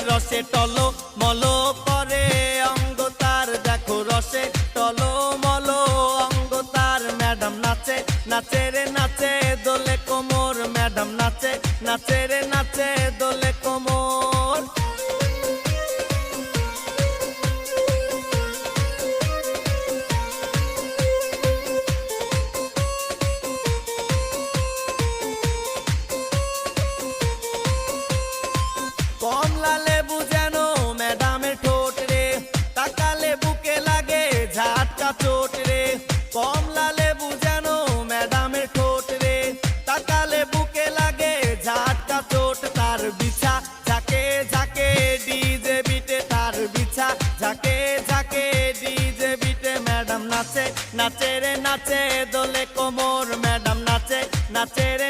রসে টলো মলো করে অঙ্গ তার, দেখো রসে টলো মলো অঙ্গ তার। ম্যাডাম নাচে নাচে রে নাচে দোলে কোমর, ম্যাডাম নাচে নাচে রে নাচে দোলে কোমর। কমলা লেবু যেন ম্যাডামের ঠোঁট রে, তাকালে বুকে লাগে ঝাটকা চোট রে। কমলা লেবু যেন ম্যাডামের ঠোঁট রে, তাকালে বুকে লাগে ঝাটকা চোট। তার বিছা ঝাঁকে ঝাঁকে ডিজে বিটে, তার বিছা ঝাঁকে ঝাঁকে ডিজে বিটে। ম্যাডাম নাচে নাচে রে নাচে দোলে কোমর, ম্যাডাম নাচে নাচে রে